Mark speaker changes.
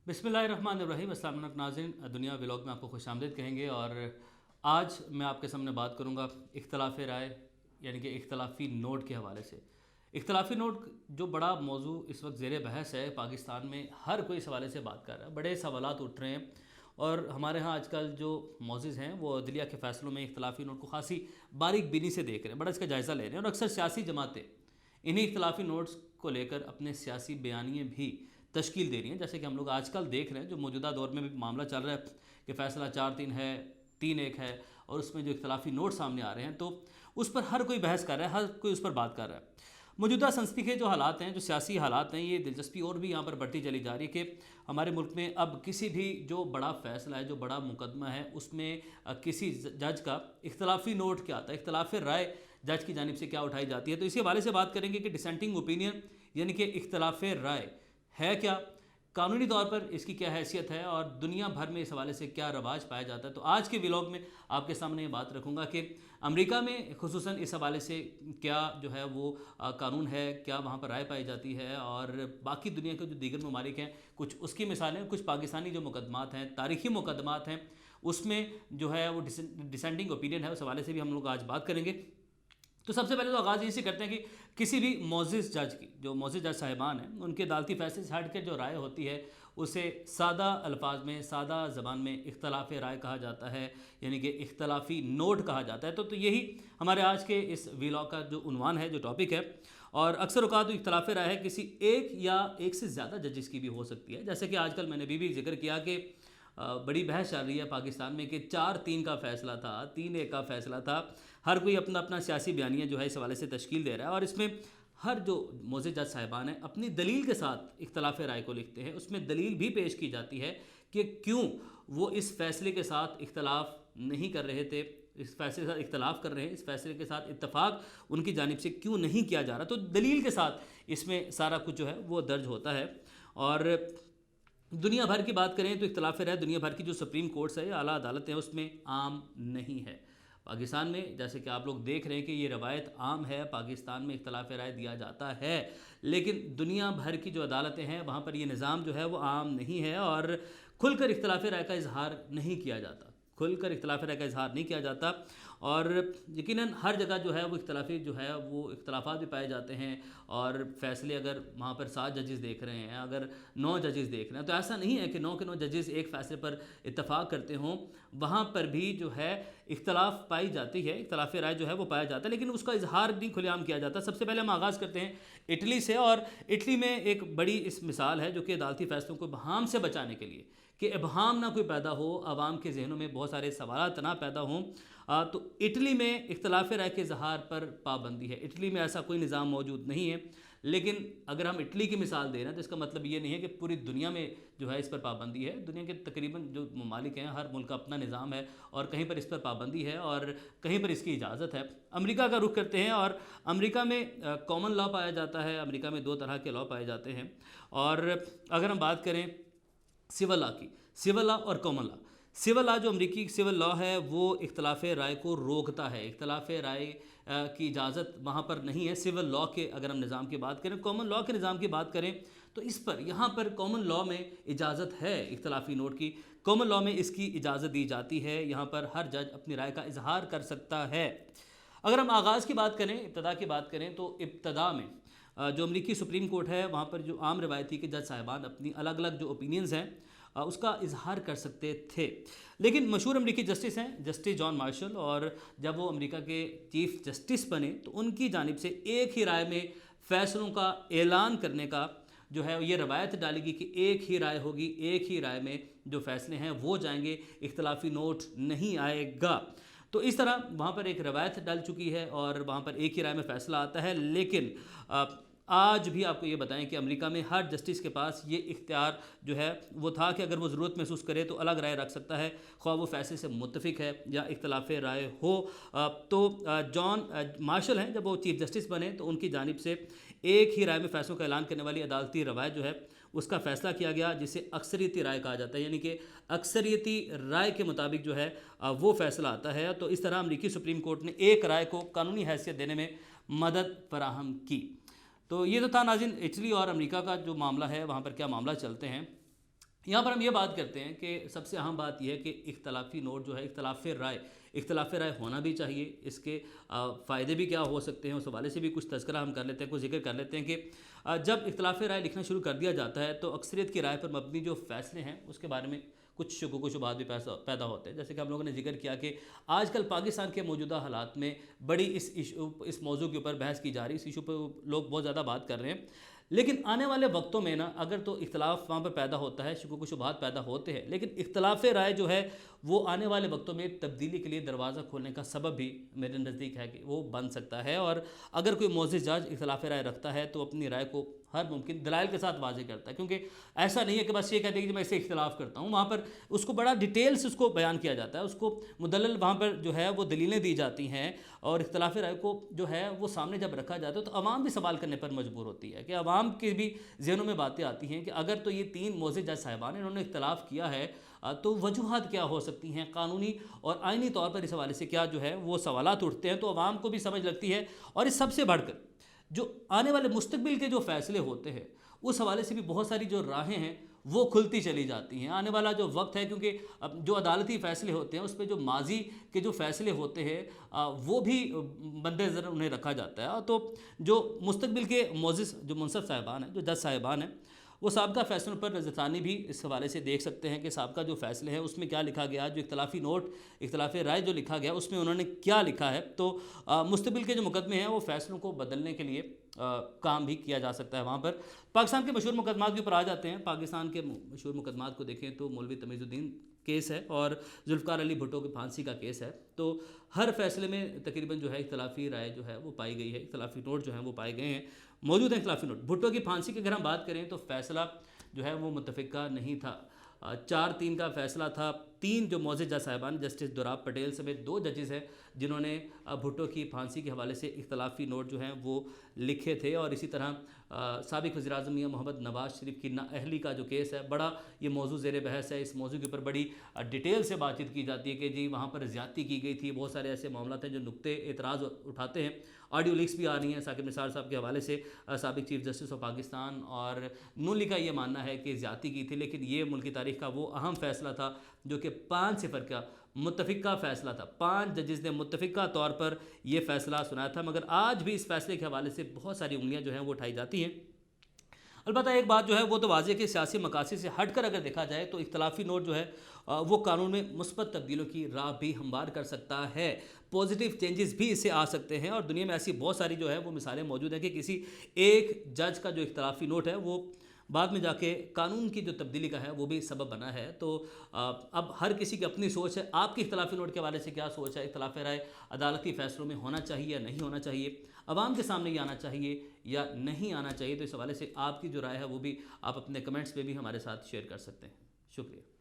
Speaker 1: बिस्मिल्लाहिर्रहमानिर्रहीम। अस्सलाम वालेकुम नाज़रीन, दुनिया व्लॉग में आपको खुश आमदीद कहेंगे। और आज मैं आपके सामने बात करूँगा इख्तलाफ राय यानी कि इख्तलाफी नोट के हवाले से। इख्तलाफी नोट जो बड़ा मौजू इस वक्त ज़ेर बहस है पाकिस्तान में, हर कोई इस हवाले से बात कर रहा है, बड़े सवालात उठ रहे हैं। और हमारे यहाँ आजकल जो मौज़िज़ हैं वो अदलिया के फ़ैसलों में इख्तलाफी नोट को खासी बारीक बीनी से देख रहे हैं, बड़ा इसका जायज़ा ले रहे हैं। और अक्सर सियासी जमातें इन्हीं इख्तलाफी नोट्स को लेकर अपने सियासी बयानिए भी तश्कील दे रही हैं। जैसे कि हम लोग आजकल देख रहे हैं, जो मौजूदा दौर में भी मामला चल रहा है कि फ़ैसला 4-3 है, 3-1 है, और उसमें जो इख्तलाफी नोट सामने आ रहे हैं तो उस पर हर कोई बहस कर रहा है, हर कोई उस पर बात कर रहा है। मौजूदा संसदी के जो हालात हैं, जो सियासी हालात हैं, ये दिलचस्पी और भी यहाँ पर बढ़ती चली जा रही है कि हमारे मुल्क में अब किसी भी जो बड़ा फ़ैसला है, जो बड़ा मुकदमा है, उसमें किसी जज का इख्तलाफी नोट क्या आता है, इख्तलाफ राय जज की जानिब से क्या उठाई जाती है। तो इसी हवाले से बात करेंगे कि डिसेंटिंग ओपिनियन यानी कि इख्तलाफ राय है क्या, कानूनी तौर पर इसकी क्या हैसियत है, और दुनिया भर में इस हवाले से क्या रवाज पाया जाता है। तो आज के व्लॉग में आपके सामने ये बात रखूँगा कि अमेरिका में खुसूसन इस हवाले से क्या जो है वो कानून है, क्या वहाँ पर राय पाई जाती है, और बाकी दुनिया के जो दीगर ममालिक हैं कुछ उसकी मिसालें, कुछ पाकिस्तानी जो मुकदमात हैं, तारीख़ी मुकदमात हैं, उसमें जो है वो डिसेंटिंग ओपिनियन है, उस हवाले से भी हम लोग आज बात करेंगे। तो सबसे पहले तो आगाज़ यही से करते हैं कि किसी भी मोअज़्ज़िज़ जज की, जो मोअज़्ज़िज़ जज साहिबान हैं, उनके अदालती फैसले से हट के जो राय होती है उसे सादा अल्फाज में, सादा ज़बान में इख्तलाफ राय कहा जाता है, यानी कि इख्तलाफी नोट कहा जाता है। तो यही हमारे आज के इस व्लॉग का जो उन्वान है, जो टॉपिक है। और अक्सर औक़ात इख्तलाफ राय है किसी एक या एक से ज़्यादा जजेस की भी हो सकती है। जैसे कि आजकल मैंने भी जिक्र किया कि बड़ी बहस चल रही है पाकिस्तान में कि 4-3 का फ़ैसला था, 3-1 का फ़ैसला था। हर कोई अपना अपना सियासी बयानिया जो है इस हवाले से तश्कील दे रहा है, और इसमें हर जो मोअज़्ज़िज़ जज साहिबान हैं अपनी दलील के साथ इख्तलाफ राय को लिखते हैं। उसमें दलील भी पेश की जाती है कि क्यों वो इस फ़ैसले के साथ इख्तलाफ नहीं कर रहे थे, इस फैसले के साथ इख्तलाफ कर रहे हैं, इस फैसले के साथ इत्तफाक उनकी जानिब से क्यों नहीं किया जा रहा। तो दलील के साथ इसमें सारा कुछ जो है वो दर्ज होता है। और दुनिया भर की बात करें तो इख्तलाफ राय दुनिया भर की जो सुप्रीम कोर्ट्स है या आला अदालतें हैं उसमें आम नहीं है। पाकिस्तान में जैसे कि आप लोग देख रहे हैं कि ये रवायत आम है, पाकिस्तान में इख्तलाफ राय दिया जाता है, लेकिन दुनिया भर की जो अदालतें हैं वहाँ पर ये निज़ाम जो है वो आम नहीं है, और खुलकर इख्तलाफ राय का इजहार नहीं किया जाता, खुलकर इख्तलाफ राय का इजहार नहीं किया जाता। और यकीनन हर जगह जो है वो इख्तलाफी जो है वो इख्तलाफात भी पाए जाते हैं। और फ़ैसले अगर वहाँ पर 7 जजेस देख रहे हैं, अगर 9 जजेस देख रहे हैं, तो ऐसा नहीं है कि 9 के 9 जजेस एक फ़ैसले पर इत्तफाक करते हों, वहाँ पर भी जो है इख्तलाफ पाई जाती है, इख्तलाफ राय जो है वो पाया जाता है, लेकिन उसका इजहार नहीं खुलेआम किया जाता। सबसे पहले हम आगाज़ करते हैं इटली से, और इटली में एक बड़ी इस मिसाल है जो कि अदालती फ़ैसलों को इबहाम से बचाने के लिए, कि इबहाम ना कोई पैदा हो, आवाम के जहनों में बहुत सारे सवालात ना पैदा हों, तो इटली में इख्तलाफ राय के इजहार पर पाबंदी है। इटली में ऐसा कोई निज़ाम मौजूद नहीं है, लेकिन अगर हम इटली की मिसाल दे रहे हैं तो इसका मतलब ये नहीं है कि पूरी दुनिया में जो है इस पर पाबंदी है। दुनिया के तकरीबन जो ममालिक हैं, हर मुल्क का अपना निज़ाम है, और कहीं पर इस पर पाबंदी है और कहीं पर इसकी इजाज़त है। अमेरिका का रुख करते हैं, और अमेरिका में कॉमन लॉ पाया जाता है। अमेरिका में 2 तरह के लॉ पाए जाते हैं। और अगर हम बात करें सिविल लॉ की, सिविल लॉ और कॉमन लॉ, सिविल लॉ जो अमरीकी सिविल लॉ है वो इख्तलाफ राय को रोकता है, इख्तलाफ राय की इजाज़त वहाँ पर नहीं है सिविल लॉ के। अगर हम निज़ाम की बात करें, कॉमन लॉ के निज़ाम की बात करें, तो इस पर यहाँ पर कॉमन लॉ में इजाज़त है इख्तलाफी नोट की, कॉमन लॉ में इसकी इजाज़त दी जाती है। यहाँ पर हर जज अपनी राय का इजहार कर सकता है। अगर हम आगाज़ की बात करें, इब्तदा की बात करें, तो इब्तदा में जो अमरीकी सुप्रीम कोर्ट है वहाँ पर जो आम रवायती के जज साहिबान अपनी अलग अलग जो ओपिनियंस हैं उसका इजहार कर सकते थे। लेकिन मशहूर अमरीकी जस्टिस हैं जस्टिस जॉन मार्शल, और जब वो अमेरिका के चीफ जस्टिस बने तो उनकी जानिब से एक ही राय में फ़ैसलों का ऐलान करने का जो है ये रवायत डालेगी कि एक ही राय होगी, एक ही राय में जो फ़ैसले हैं वो जाएंगे, इख्तलाफी नोट नहीं आएगा। तो इस तरह वहाँ पर एक रवायत डल चुकी है और वहाँ पर एक ही राय में फ़ैसला आता है। लेकिन आज भी आपको ये बताएं कि अमेरिका में हर जस्टिस के पास ये इख्तियार जो है वो था कि अगर वो ज़रूरत महसूस करे तो अलग राय रख सकता है, ख्वाह वो फ़ैसले से मुत्तफ़िक है या इख्तलाफ राय हो। तो जॉन मार्शल हैं, जब वो चीफ जस्टिस बने तो उनकी जानिब से एक ही राय में फ़ैसलों का ऐलान करने वाली अदालती रवायत जो है उसका फ़ैसला किया गया, जिसे अक्सरियती राय कहा जाता है, यानी कि अक्सरियती राय के मुताबिक जो है वो फ़ैसला आता है। तो इस तरह अमरीकी सुप्रीम कोर्ट ने एक राय को कानूनी हैसियत देने में मदद फराहम की। तो ये तो था नाज़रीन इटली और अमेरिका का जो मामला है, वहाँ पर क्या मामला चलते हैं। यहाँ पर हम ये बात करते हैं कि सबसे अहम बात यह है कि इख्तलाफी नोट जो है, इख्तलाफ राय होना भी चाहिए। इसके फ़ायदे भी क्या हो सकते हैं, उस हवाले से भी कुछ तज़किरा हम कर लेते हैं, कुछ जिक्र कर लेते हैं कि जब इख्तलाफ राय लिखना शुरू कर दिया जाता है तो अक्सरियत की राय पर मबनी जो फ़ैसले हैं उसके बारे में कुछ शुकूक व शुबहात भी पैदा होते हैं। जैसे कि हम लोगों ने जिक्र किया कि आजकल पाकिस्तान के मौजूदा हालात में बड़ी इस मौजू के ऊपर बहस की जा रही है, इस इशू पर लोग बहुत ज़्यादा बात कर रहे हैं। लेकिन आने वाले वक्तों में ना, अगर तो इख्तलाफ वहाँ पर पैदा होता है, शुकूक व शुबहात पैदा होते हैं, लेकिन इख्तलाफ राय जो है वो आने वाले वक्तों में तब्दीली के लिए दरवाज़ा खोलने का सबब भी मेरे नज़दीक है कि वो बन सकता है। और अगर कोई मोअज़्ज़िज़ जज इख्तलाफ राय रखता है तो अपनी राय को हर मुमकिन दलाइल के साथ वाज़ेह करता है, क्योंकि ऐसा नहीं है कि बस ये कहते हैं कि मैं इससे इख्तलाफ करता हूँ। वहाँ पर उसको बड़ा डिटेल से उसको बयान किया जाता है, उसको मुदल्लल वहाँ पर जो है वो दलीलें दी जाती हैं, और इख्तलाफ राय को जो है वो सामने जब रखा जाता है तो अवाम भी सवाल करने पर मजबूर होती है, कि अवाम के भी ज़हनों में बातें आती हैं कि अगर तो ये तीन मोअज़्ज़िज़ जज साहिबान इन्होंने इख्तलाफ किया है तो वजूहात क्या हो सकती हैं, कानूनी और आइनी तौर पर इस हवाले से क्या जो है वो सवालात उठते हैं, तो अवाम को भी समझ लगती है। और इस सबसे बढ़कर जो आने वाले मुस्तकबिल के जो फ़ैसले होते हैं उस हवाले से भी बहुत सारी जो राहें हैं वो खुलती चली जाती हैं। आने वाला जो वक्त है, क्योंकि अब जो अदालती फ़ैसले होते हैं उस पर जो माजी के जो फ़ैसले होते हैं वो भी मद्देनज़र उन्हें रखा जाता है। तो जो मुस्तकबिल के मोअज़्ज़िज़ जो मुनसफ़ साहिबान हैं, जो जज साहिबान हैं, वो साबका फ़ैसलों पर नज़रसानी भी इस हवाले से देख सकते हैं कि साबका जो फ़ैसले हैं उसमें क्या लिखा गया, जो इख्तलाफी नोट इख्तलाफ राय जो लिखा गया उसमें उन्होंने क्या लिखा है। तो मुस्तकबिल के जो मुकदमे हैं वो फ़ैसलों को बदलने के लिए काम भी किया जा सकता है। वहाँ पर पाकिस्तान के मशहूर मुकदमात के ऊपर आ जाते हैं। पाकिस्तान के मशहूर मुकदमात को देखें तो मौलवी तमीज़ुद्दीन केस है और जुल्फ़िकार अली भुट्टो की फांसी का केस है। तो हर फैसले में तकरीबन जो है इख्तलाफी राय जो है वो पाई गई है, इख्तलाफी नोट जो हैं वो पाए गए हैं, मौजूद हैं इख्तलाफी नोट। भुट्टो की फांसी की अगर हम बात करें तो फ़ैसला जो है वो मुत्तफ़िका नहीं था, 4-3 का फ़ैसला था। 3 जो मोअज़्ज़िज़ जज साहिबान, जस्टिस दुराब पटेल समेत 2 जजेस हैं जिन्होंने भुट्टो की फांसी के हवाले से इख्तलाफी नोट जो हैं वो लिखे थे। और इसी तरह साबिक़ वज़ीर-ए-आज़म मियां मोहम्मद नवाज़ शरीफ की नाअहली का जो केस है, बड़ा ये मौजू ज़ेर बहस है। इस मौजू के ऊपर बड़ी डिटेल से बातचीत की जाती है कि जी वहाँ पर ज़्यादती की गई थी। बहुत सारे ऐसे मामला हैं जो नुक्ते एतराज़ उठाते हैं। ऑडियो लीक्स भी आ रही हैं साकिब निसार साहब के हवाले से। साबिक़ चीफ़ जस्टिस ऑफ पाकिस्तान और नून लीग का ये मानना है कि ज़्यादती की थी, लेकिन ये मुल्क की तारीख़ का वो अहम फ़ैसला था जो कि 5-0 का मुत्तफ़िका फ़ैसला था। 5 जजेस ने मुत्तफ़िका तौर पर यह फ़ैसला सुनाया था, मगर आज भी इस फ़ैसले के हवाले से बहुत सारी उंगलियाँ जो हैं वो उठाई जाती हैं। अलबत्ता एक बात जो है वो तो वाज़ेह कि सियासी मकासद से हटकर अगर देखा जाए तो इख्तलाफी नोट जो है वो कानून में मुस्बत तब्दीलों की राह भी हमवार कर सकता है। पॉजिटिव चेंजेस भी इससे आ सकते हैं, और दुनिया में ऐसी बहुत सारी जो है वो मिसालें मौजूद हैं कि किसी एक जज का जो इख्तलाफी नोट है वो बाद में जाके कानून की जो तब्दीली का है वो भी सबब बना है। तो अब हर किसी की अपनी सोच है। आपकी इख्तलाफी नोट के हवाले से क्या सोच है? इख्तलाफ राय अदालती फ़ैसलों में होना चाहिए या नहीं होना चाहिए? आवाम के सामने ये आना चाहिए या नहीं आना चाहिए? तो इस हवाले से आपकी जो राय है वो भी आप अपने कमेंट्स पे भी हमारे साथ शेयर कर सकते हैं। शुक्रिया।